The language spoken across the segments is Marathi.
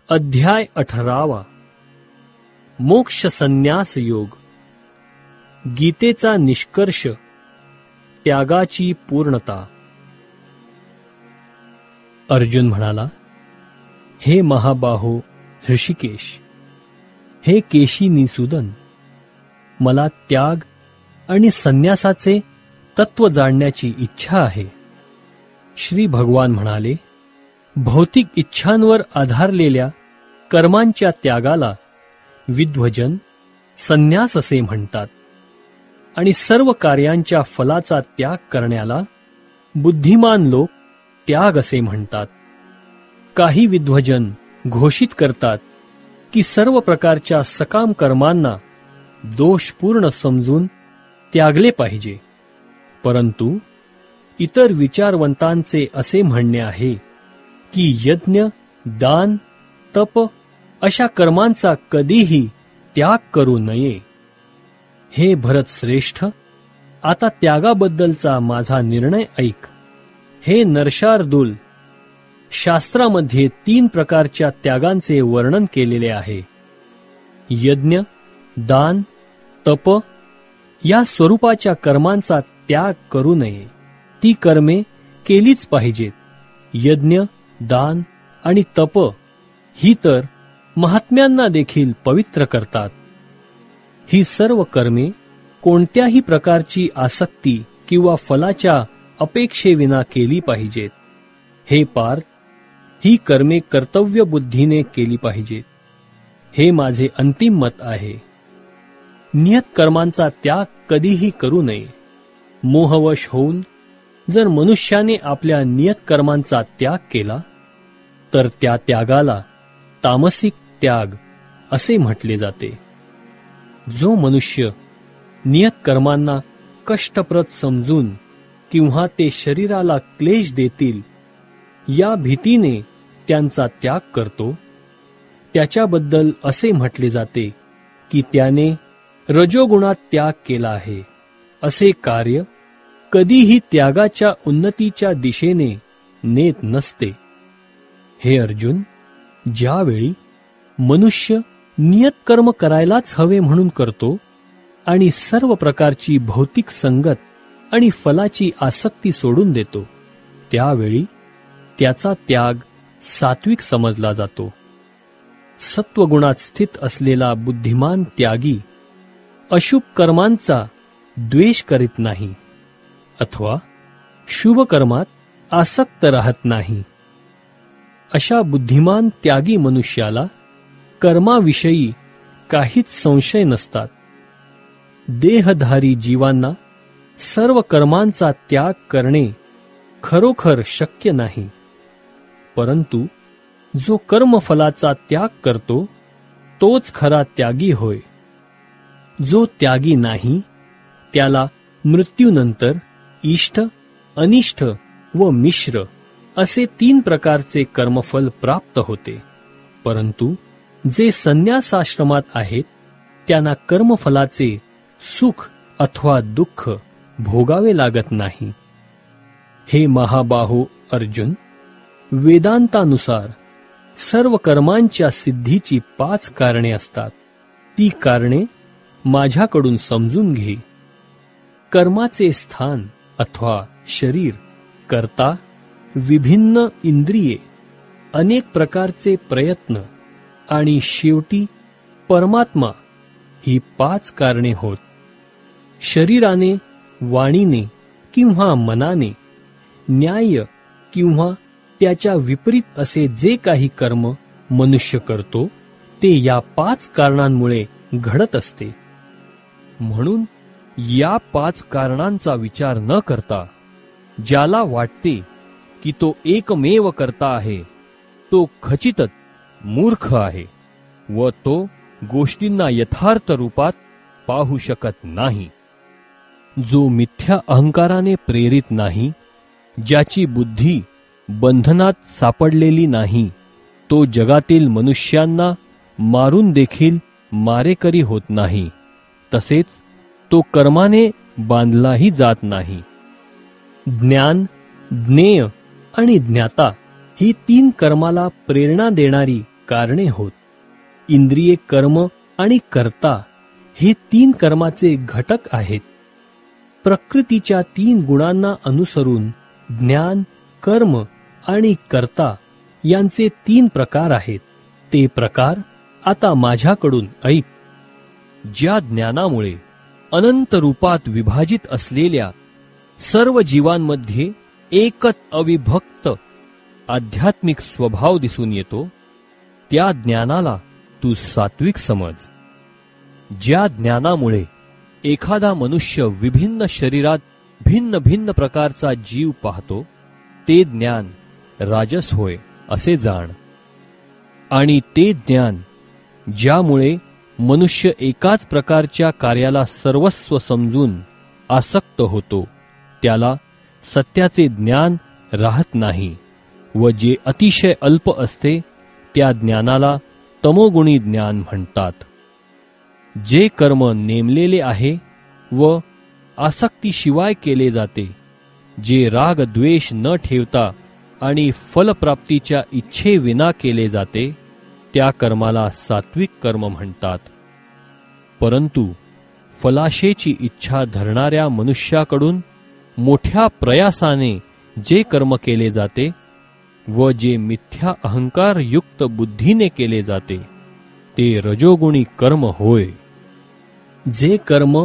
अध्याय 18 मोक्ष संन्यास योग. गीतेचा निष्कर्ष, त्यागाची पूर्णता. अर्जुन म्हणाला, हे महाबाहो ऋषिकेश, हे केशी निसूदन, मला त्याग आणि संन्यासाचे तत्व जाणण्याची इच्छा आहे. श्री भगवान म्हणाले, भौतिक इच्छांवर आधारलेल्या कर्मांच्या त्यागाला विद्वजन संन्यास असे म्हणतात आणि सर्व कार्यांच्या फलाचा त्याग करण्याला बुद्धिमान लोक त्याग असे म्हणतात. काही विद्वजन घोषित करतात की सर्व प्रकारच्या सकाम कर्मांना दोषपूर्ण समजून त्यागले पाहिजे, परंतु इतर विचारवंतांचे असे म्हणणे आहे की यज्ञ, दान, तप अशा कर्मांचा कधीही त्याग करू नये. हे भरत श्रेष्ठ, आता त्यागाबद्दलचा माझा निर्णय ऐक. हे नरशार्दूल, शास्त्रामध्ये 3 प्रकारच्या त्यागांचे वर्णन केलेले आहे. यज्ञ, दान, तप या स्वरूपाच्या कर्मांचा त्याग करू नये. ती कर्मे केलीच पाहिजेत. यज्ञ, दान आणि तप ही तर महात्म्यांना देखील पवित्र करतात. ही सर्व कर्मे कोणत्याही प्रकारची आसक्ती किंवा फलाच्या अपेक्षेविना केली पाहिजेत. हे पार्थ, ही कर्मे कर्तव्य बुद्धीने केली पाहिजेत. हे माझे अंतिम मत आहे. नियत कर्मांचा त्याग कधीही करू नये. मोहवश होऊन जर मनुष्याने आपल्या नियत कर्मांचा त्याग केला तर त्या त्यागाला तामसिक त्याग असे म्हटले जाते. जो मनुष्य नियत कर्मांना कष्टप्रद समजून किंवा ते शरीराला क्लेश देतील या भीतीने त्यांचा त्याग करतो, त्याच्याबद्दल असे म्हटले जाते की त्याने रजोगुणात त्याग केला आहे. असे कार्य कधीही त्यागाच्या उन्नतीच्या दिशेने नेत नसते. हे अर्जुन, ज्यावेळी मनुष्य नियत कर्म करायलाच हवे म्हणून करतो आणि सर्व प्रकारची भौतिक संगत आणि फलाची आसक्ती सोडून देतो, त्यावेळी त्याचा त्याग सात्विक समजला जातो. सत्वगुणात स्थित असलेला बुद्धिमान त्यागी अशुभ कर्मांचा द्वेष करीत नाही अथवा शुभ कर्मात आसक्त राहत नाही. अशा बुद्धिमान त्यागी मनुष्याला कर्माविषयी काहीच संशय नसतात. देहधारी जीवांना सर्व कर्मांचा त्याग करणे खरोखर शक्य नाही, परंतु जो कर्मफलाचा त्याग करतो तोच खरा त्यागी होय. जो त्यागी नाही त्याला मृत्यूनंतर इष्ट, अनिष्ट व मिश्र असे 3 प्रकारचे कर्मफल प्राप्त होते. परंतु जे संन्यासाश्रमात आहेत त्यांना कर्मफलाचे सुख अथवा दुःख भोगावे लागत नाही. हे महाबाहो अर्जुन, वेदांतानुसार सर्व कर्मांच्या सिद्धीची 5 कारणे असतात. ती कारणे माझ्याकडून समजून घे. कर्माचे स्थान अथवा शरीर, कर्ता, विभिन्न इंद्रिये, अनेक प्रकारचे प्रयत्न आणि शेवटी परमात्मा ही 5 कारणे होत. शरीराने, वाणीने किंवा मनाने, न्याय किंवा त्याच्या विपरीत असे जे काही कर्म मनुष्य करतो ते या 5 कारणांमुळे घडत असते. म्हणून या 5 कारणांचा विचार न करता ज्याला वाटते की तो एकमेव कर्ता आहे तो खचितच मूर्ख आहे व तो गोष्टींना यथार्थ रूपात पाहू शकत नाही. जो मिथ्या अहंकाराने प्रेरित नाही, ज्याची बुद्धी बंधनात सापडलेली नाही, तो जगातील मनुष्यांना मारून देखील मारेकरी होत नाही. तसेच तो कर्माने बांधलाही जात नाही. ज्ञान, ज्ञेय आणि ज्ञाता ही 3 कर्माला प्रेरणा देणारी कारणे होत. इंद्रिये कर्म आणि कर्ता हे 3 कर्माचे घटक आहेत. प्रकृतीच्या 3 गुणांना अनुसरून ज्ञान, कर्म आणि कर्ता यांचे 3 प्रकार आहेत. ते प्रकार आता माझ्याकडून ऐक. ज्या ज्ञानामुळे अनंत रूपात विभाजित असलेल्या सर्व जीवांमध्ये एकच अविभक्त आध्यात्मिक स्वभाव दिसून येतो, त्या ज्ञानाला तू सात्विक समज. ज्या ज्ञानामुळे एखादा मनुष्य विभिन्न शरीरात भिन्न भिन्न प्रकारचा जीव पाहतो, ते ज्ञान राजस होय असे जाण. आणि ते ज्ञान ज्यामुळे मनुष्य एकाच प्रकारच्या कार्याला सर्वस्व समजून आसक्त होतो, त्याला सत्याचे ज्ञान राहत नाही. व जे अतिशय अल्प असते त्या ज्ञानाला तमोगुणी ज्ञान म्हणतात. जे कर्म नेमलेले आहे व आसक्तीशिवाय केले जाते, जे राग द्वेष न ठेवता आणि फलप्राप्तीच्या इच्छेविना केले जाते, त्या कर्माला सात्विक कर्म म्हणतात. परंतु फलाशेची इच्छा धरणाऱ्या मनुष्याकडून मोठ्या प्रयासाने जे कर्म केले जाते व जे मिथ्या अहंकार युक्त बुद्धीने केले जाते, ते रजोगुणी कर्म होय. जे कर्म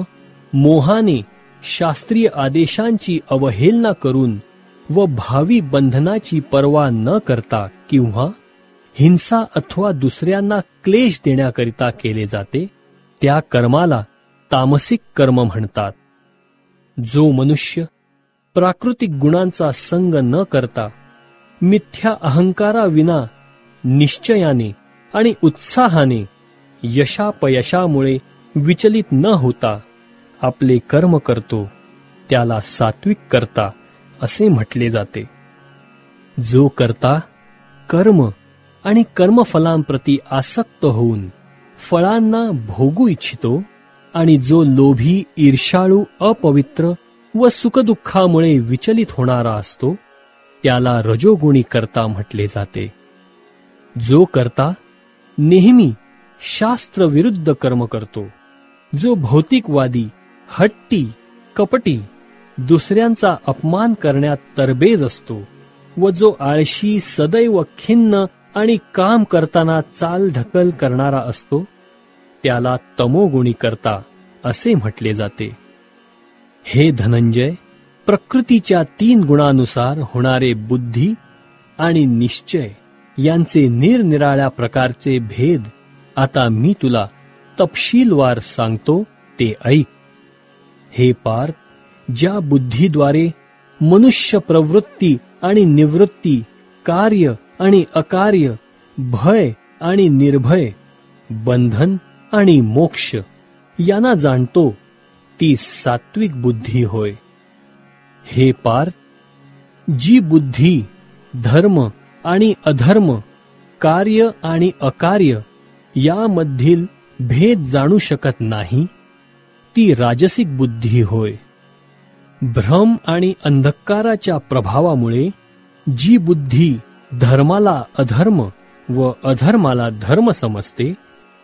मोहाने शास्त्रीय आदेशांची अवहेलना करून व भावी बंधनाची पर्वा न करता किंवा हिंसा अथवा दुसऱ्यांना क्लेश देण्याकरिता केले जाते, त्या कर्माला तामसिक कर्म म्हणतात. जो मनुष्य प्राकृतिक गुणांचा संग न करता मिथ्या अहंकाराविना निश्चयाने आणि उत्साहाने यशापयशामुळे विचलित न होता आपले कर्म करतो, त्याला सात्विक कर्ता असे म्हटले जाते. जो कर्ता कर्म आणि कर्मफलांप्रती आसक्त होऊन फळांना भोगू इच्छितो आणि जो लोभी, ईर्ष्याळू, अपवित्र व सुखदुःखामुळे विचलित होणारा असतो, त्याला रजोगुणी कर्ता म्हटले जाते. जो कर्ता नेहमी शास्त्रविरुद्ध कर्म करतो, जो भौतिकवादी, हट्टी, कपटी, दुसऱ्यांचा अपमान करण्यात तरबेज असतो व जो आळशी, सदैव खिन्न आणि काम करताना चालढकल करणारा असतो, त्याला तमोगुणी कर्ता असे म्हटले जाते. हे धनंजय, प्रकृतीच्या 3 गुणानुसार होणारे बुद्धी आणि निश्चय यांचे निरनिराळ्या प्रकारचे भेद आता मी तुला तपशीलवार सांगतो, ते ऐक. हे पार्थ, ज्या बुद्धीद्वारे मनुष्य प्रवृत्ती आणि निवृत्ती, कार्य आणि अकार्य, भय आणि निर्भय, बंधन आणि मोक्ष यांना जाणतो, ती सात्विक बुद्धी होय. हे पार्थ, जी बुद्धी धर्म आणि अधर्म, कार्य आणि अकार्य यामधील भेद जाणू शकत नाही, ती राजसिक बुद्धी होय. भ्रम आणि अंधकाराच्या प्रभावामुळे जी बुद्धी धर्माला अधर्म व अधर्माला धर्म समजते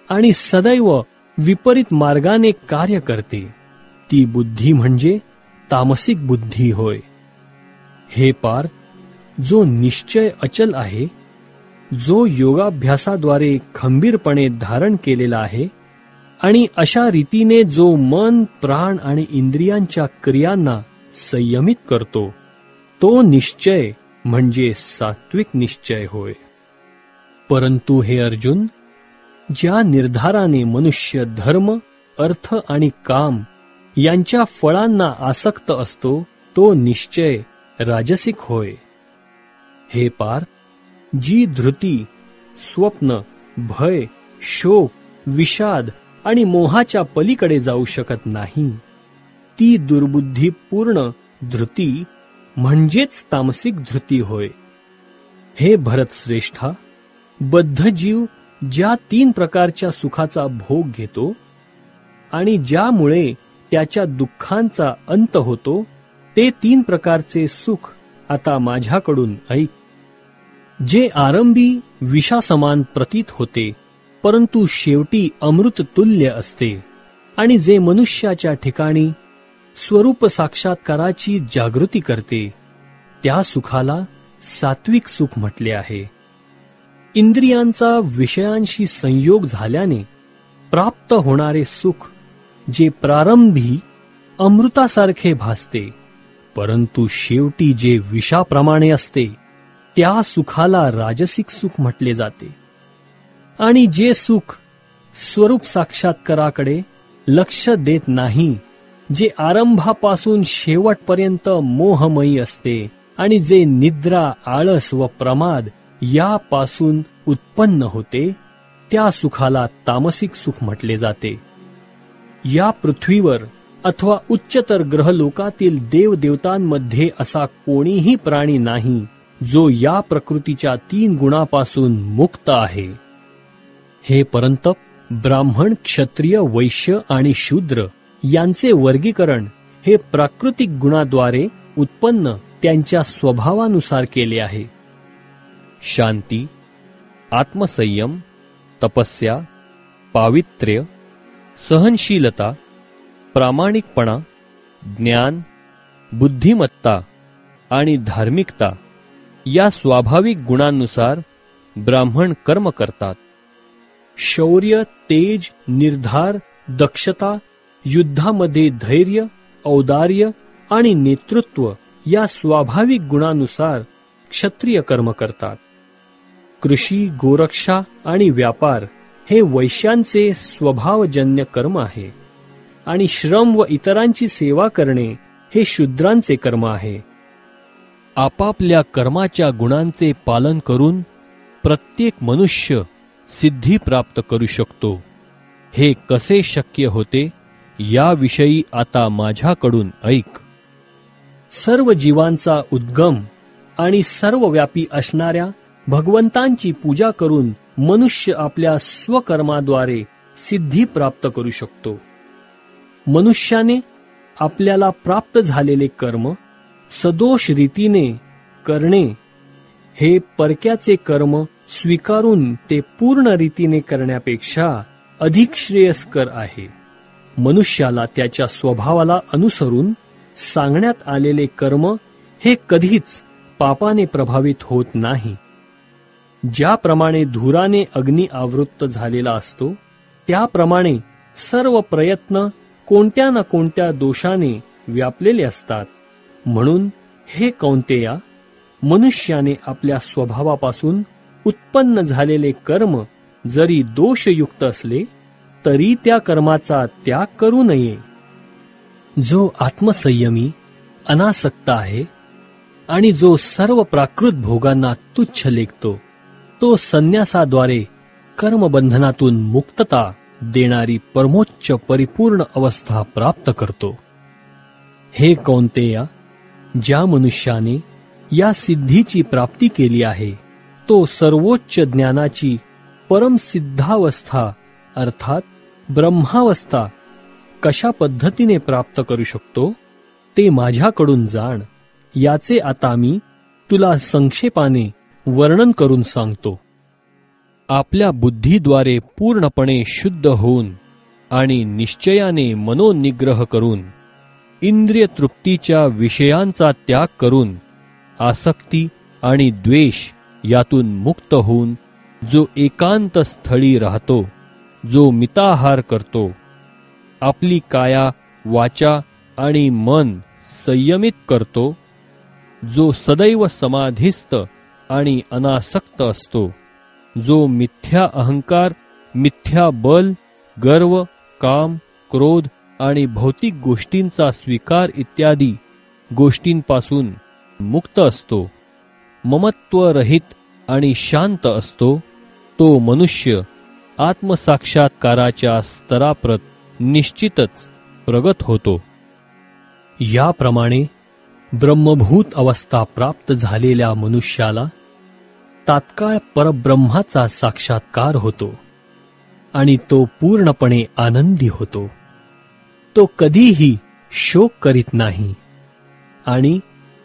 आणि सदैव विपरीत मार्गाने कार्य करते, ती बुद्धी म्हणजे तामसिक बुद्धी होय. हे पार्थ, जो निश्चय अचल आहे, जो योगाभ्यासाद्वारे खंबीरपणे धारण केलेला आहे आणि अशा रीतीने जो मन, प्राण आणि इंद्रियांच्या क्रियांना संयमित करतो, तो निश्चय म्हणजे सात्विक निश्चय होय. परंतु हे अर्जुन, ज्या निर्धाराने मनुष्य धर्म, अर्थ आणि काम यांच्या फळांना आसक्त असतो, तो निश्चय राजसिक होय. हे पार्थ, जी धृती, स्वप्न, भय, शोक, विषाद आणि मोहाच्या पलीकडे जाऊ शकत नाही, ती दुर्बुद्धीपूर्ण धृती म्हणजेच तामसिक धृती होय. हे भरत श्रेष्ठा, बद्ध जीव ज्या 3 प्रकारच्या सुखाचा भोग घेतो आणि ज्यामुळे त्याच्या दुःखांचा अंत होतो, ते 3 प्रकारचे सुख आता माझ्याकडून ऐक. जे आरंभी विषासमान प्रतीत होते, परंतु शेवटी अमृततुल्य असते, आणि जे मनुष्याच्या ठिकाणी स्वरूप साक्षात्काराची जागृती करते, त्या सुखाला सात्विक सुख म्हटले आहे. इंद्रियांचा विषयांशी संयोग झाल्याने प्राप्त होणारे सुख जे प्रारंभी अमृतासारखे भासते, परंतु शेवटी जे विषाप्रमाणे असते, त्या सुखाला राजसिक सुख म्हटले जाते. आणि जे सुख स्वरूप साक्षात्काराकडे लक्ष देत नाही, जे आरंभापासून शेवटपर्यंत मोहमयी असते, आणि जे निद्रा, आळस व प्रमाद यापासून उत्पन्न होते, त्या सुखाला तामसिक सुख म्हटले जाते. या पृथ्वीवर अथवा उच्चतर ग्रहलोकातील देवदेवतांमध्ये असा कोणीही प्राणी नाही जो या प्रकृतीच्या 3 गुणापासून मुक्त आहे. हे परंतप, ब्राह्मण, क्षत्रिय, वैश्य आणि शूद्र यांचे वर्गीकरण हे प्राकृतिक गुणाद्वारे उत्पन्न त्यांच्या स्वभावानुसार केले आहे. शांती, आत्मसंयम, तपस्या, पावित्र्य, सहनशीलता, प्रामाणिकपणा, ज्ञान, बुद्धिमत्ता आणि धार्मिकता या स्वाभाविक गुणांनुसार ब्राह्मण कर्म करतात. शौर्य, तेज, निर्धार, दक्षता, युद्धामध्ये धैर्य, औदार्य आणि नेतृत्व या स्वाभाविक गुणानुसार क्षत्रिय कर्म करतात. कृषी, गोरक्षा आणि व्यापार हे वैश्यांचे स्वभावजन्य कर्म आहे, आणि श्रम व इतरांची सेवा करणे हे शूद्रांचे कर्म आहे. आपापल्या कर्माच्या गुणांचे पालन करून प्रत्येक मनुष्य सिद्धी प्राप्त करू शकतो. हे कसे शक्य होते याविषयी आता माझ्याकडून ऐक. सर्व जीवांचा उद्गम आणि सर्वव्यापी असणाऱ्या भगवंतांची पूजा करून मनुष्य आपल्या स्वकर्माद्वारे सिद्धी प्राप्त करू शकतो. मनुष्याने आपल्याला प्राप्त झालेले कर्म सदोष रीतीने करणे हे परक्याचे कर्म स्वीकारून ते पूर्ण रीतीने करण्यापेक्षा अधिक श्रेयस्कर आहे. मनुष्याला त्याच्या स्वभावाला अनुसरून सांगण्यात आलेले कर्म हे कधीच पापाने प्रभावित होत नाही. ज्याप्रमाणे धुराने अग्नी आवृत्त झालेला असतो, त्याप्रमाणे सर्व प्रयत्न कोणत्या ना कोणत्या दोषाने व्यापलेले असतात. म्हणून हे कौंतेया, मनुष्याने आपल्या स्वभावापासून उत्पन्न झालेले कर्म जरी दोषयुक्त असले तरी त्या कर्माचा त्याग करू नये. जो आत्मसंयमी, अनासक्त आहे आणि जो सर्व प्राकृत भोगांना तुच्छ लेखतो, तो संन्यासाद्वारे कर्मबंधनातून मुक्तता देणारी परमोच्च परिपूर्ण अवस्था प्राप्त करतो. हे कौंतेया, ज्या मनुष्याने या सिद्धीची प्राप्ती केली आहे, तो सर्वोच्च ज्ञानाची परमसिद्धावस्था अर्थात ब्रह्मावस्था कशा पद्धतीने प्राप्त करू शकतो ते माझ्याकडून जाण. याचे आता मी तुला संक्षेपाने वर्णन करून सांगतो. आपल्या बुद्धीद्वारे पूर्णपणे शुद्ध होऊन आणि निश्चयाने मनोनिग्रह करून इंद्रिय तृप्तीच्या विषयांचा त्याग करून आसक्ती आणि द्वेष यातून मुक्त होऊन जो एकांत स्थळी राहतो, जो मिताहार करतो, आपली काया, वाचा आणि मन संयमित करतो, जो सदैव समाधिस्थ आणि अनासक्त असतो, जो मिथ्या अहंकार, मिथ्या बल, गर्व, काम, क्रोध आणि भौतिक गोष्टींचा स्वीकार इत्यादी गोष्टींपासून मुक्त असतो, ममत्वरहित आणि शांत असतो, तो मनुष्य आत्मसाक्षात्काराच्या स्तराप्रत निश्चितच प्रगत होतो. याप्रमाणे ब्रह्मभूत अवस्था प्राप्त झालेल्या मनुष्याला तात्काळ परब्रह्माचा साक्षात्कार होतो आणि तो पूर्णपणे आनंदी होतो. तो कधीही शोक करीत नाही आणि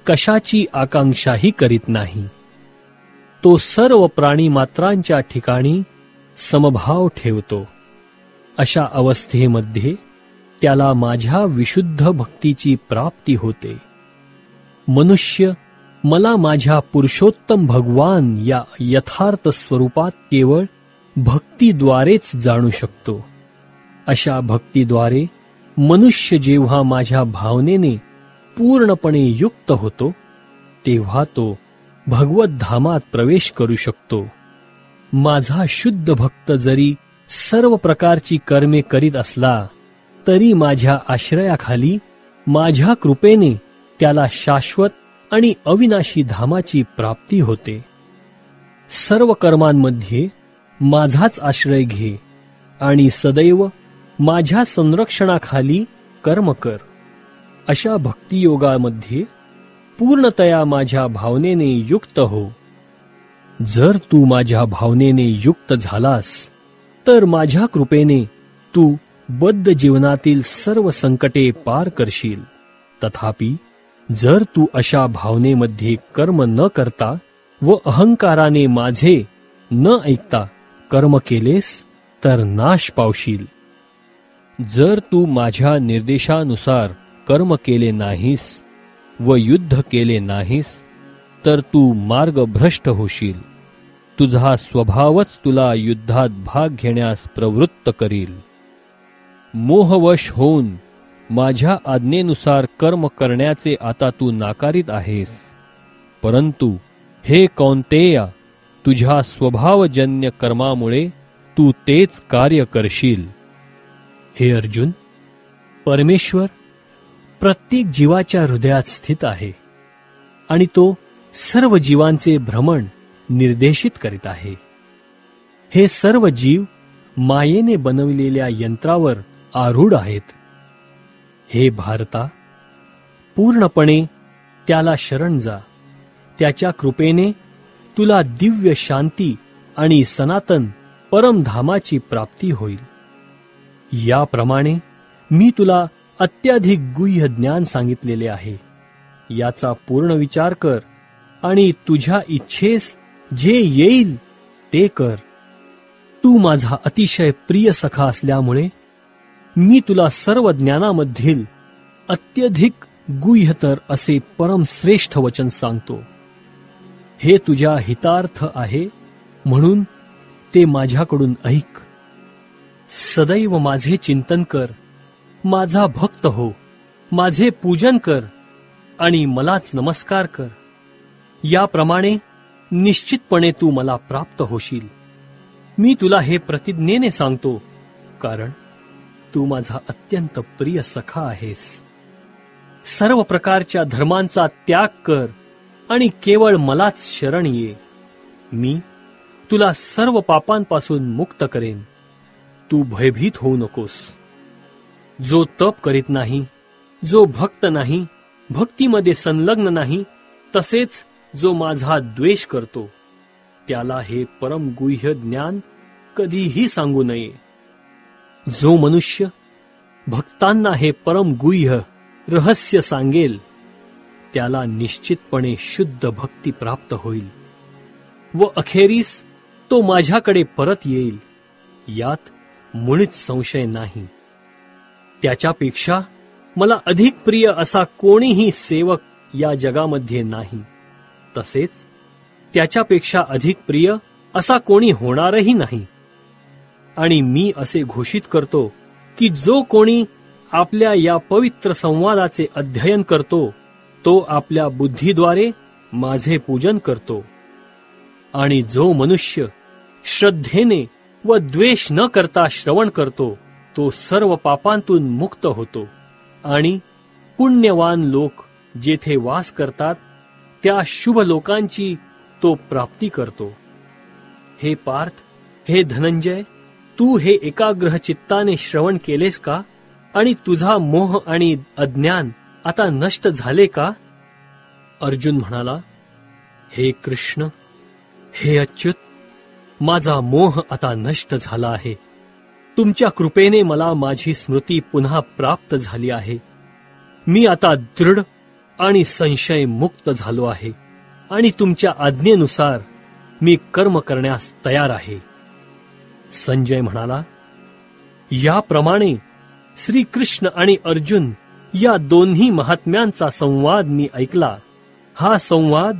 कशाची आकांक्षाही करीत नाही. तो सर्व प्राणी मात्रांच्या ठिकाणी समभाव ठेवतो. अशा अवस्थेमध्ये त्याला माझ्या विशुद्ध भक्तीची प्राप्ती होते. मनुष्य मला माझ्या पुरुषोत्तम भगवान या यथार्थ स्वरूपात केवळ भक्तीद्वारेच जाणू शकतो. अशा भक्तीद्वारे मनुष्य जेव्हा माझ्या भावनेने पूर्णपणे युक्त होतो तेव्हा तो भगवत धामात प्रवेश करू शकतो. माझा शुद्ध भक्त जरी सर्व प्रकारची कर्मे करीत असला तरी माझ्या आश्रयाखाली माझ्या कृपेने त्याला शाश्वत आणि अविनाशी धामाची प्राप्ती होते. सर्व कर्मांमध्ये माझाच आश्रय घे आणि सदैव माझ्या संरक्षणाखाली कर्म कर. अशा भक्तियोगामध्ये पूर्णतया माझ्या भावनेने युक्त हो. जर तू माझ्या भावनेने युक्त झालास तर माझ्या कृपेने तू बद्ध जीवनातील सर्व संकटे पार करशील. तथापि जर तू अशा भावनेमध्ये कर्म न करता व अहंकाराने माझे न ऐकता कर्म केलेस तर नाश पावशील. जर तू माझ्या निर्देशानुसार कर्म केले नाहीस व युद्ध केले नाहीस तर तू मार्गभ्रष्ट होशील. तुझा स्वभावच तुला युद्धात भाग घेण्यास प्रवृत्त करील. मोहवश होऊन माझ्या आज्ञेनुसार कर्म करण्याचे आता तू नाकारीत आहेस. परंतु हे कौंतेया, तुझ्या स्वभावजन्य कर्मामुळे तू तेच कार्य करशील. हे अर्जुन, परमेश्वर प्रत्येक जीवाच्या हृदयात स्थित आहे आणि तो सर्व जीवांचे भ्रमण निर्देशित करीत आहे. हे सर्व जीव मायेने बनविलेल्या यंत्रावर आरूढ आहेत. हे भारता, पूर्णपणे त्याला शरण जा. त्याच्या कृपेने तुला दिव्य शांती आणि सनातन परमधामाची प्राप्ती होईल. याप्रमाणे मी तुला अत्याधिक गुह्य ज्ञान सांगितलेले आहे. याचा पूर्ण विचार कर आणि तुझ्या इच्छेस जे येईल ते कर. तू माझा अतिशय प्रिय सखा असल्यामुळे मी तुला सर्व ज्ञानामधील अत्यधिक गुह्यतर असे परमश्रेष्ठ वचन सांगतो. हे तुझ्या हितार्थ आहे म्हणून ते माझ्याकडून ऐक. सदैव माझे चिंतन कर, माझा भक्त हो, माझे पूजन कर आणि मलाच नमस्कार कर. याप्रमाणे निश्चितपणे तू मला प्राप्त होशील. मी तुला हे प्रतिज्ञेने सांगतो, कारण तू माझा अत्यंत प्रिय सखा आहेस. सर्व प्रकारच्या धर्मांचा त्याग कर आणि केवळ मलाच शरण ये. मी तुला सर्व पापांपासून मुक्त करेन. तू भयभीत होऊ नकोस. जो तप करीत नाही, जो भक्त नाही, भक्तीमध्ये संलग्न नाही, तसेच जो माझा द्वेष करतो, त्याला हे परम गुह्य ज्ञान कधीही सांगू नये. जो मनुष्य भक्तांना हे परम गुह्य रहस्य सांगेल त्याला निश्चितपणे शुद्ध भक्ती प्राप्त होईल व अखेरीस तो माझ्याकडे परत येईल. यात मुळीच संशय नाही. त्याच्यापेक्षा मला अधिक प्रिय असा कोणीही सेवक या जगामध्ये नाही. तसेच त्याच्यापेक्षा अधिक प्रिय असा कोणी होणारही नाही. आणि मी असे घोषित करतो की जो कोणी आपल्या या पवित्र संवादाचे अध्ययन करतो तो आपल्या बुद्धीद्वारे माझे पूजन करतो. आणि जो मनुष्य श्रद्धेने व द्वेष न करता श्रवण करतो तो सर्व पापांतून मुक्त होतो आणि पुण्यवान लोक जेथे वास करतात त्या शुभ लोकांची तो प्राप्ती करतो. हे पार्थ, हे धनंजय, तू हे एकाग्र चित्ताने श्रवण केलेस का? आणि तुझा मोह आणि अज्ञान आता नष्ट झाले का? अर्जुन म्हणाला, हे कृष्ण, हे अच्युत, माझा मोह आता नष्ट झाला आहे. तुमच्या कृपेने मला माझी स्मृती पुन्हा प्राप्त झाली आहे. मी आता दृढ आणि संशय मुक्त झालो आहे आणि तुमच्या आज्ञेनुसार मी कर्म करण्यास तयार आहे. संजय म्हणाला, याप्रमाणे श्रीकृष्ण आणि अर्जुन या दोन्ही महात्म्यांचा संवाद मी ऐकला. हा संवाद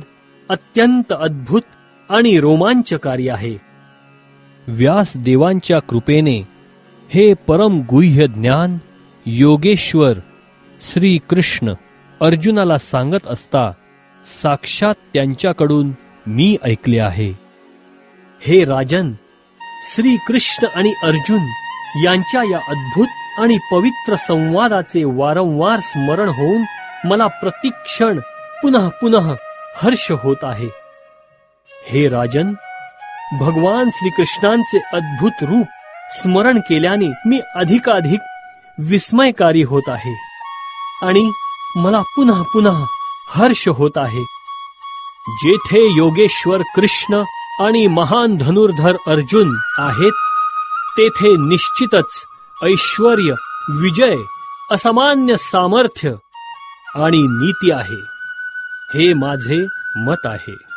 अत्यंत अद्भुत आणि रोमांचकारी आहे. व्यासदेवांच्या कृपेने हे परम गुह्य ज्ञान योगेश्वर श्रीकृष्ण अर्जुनाला सांगत असता साक्षात त्यांच्याकडून मी ऐकले आहे. हे राजन, श्रीकृष्ण आणि अर्जुन यांच्या या अद्भुत आणि पवित्र संवादाचे वारंवार स्मरण होऊन मला प्रतिक्षण पुनः पुनः हर्ष होत आहे. हे राजन, भगवान श्रीकृष्णांचे अद्भुत रूप स्मरण केल्याने मी अधिकाधिक विस्मयकारी होत आहे आणि मला पुनः पुनः हर्ष होत आहे. जेथे योगेश्वर कृष्ण आणि महान धनुर्धर अर्जुन आहेत, तेथे निश्चितच ऐश्वर्य, विजय, असामान्य सामर्थ्य आणि नीती आहे. हे माझे मत आहे.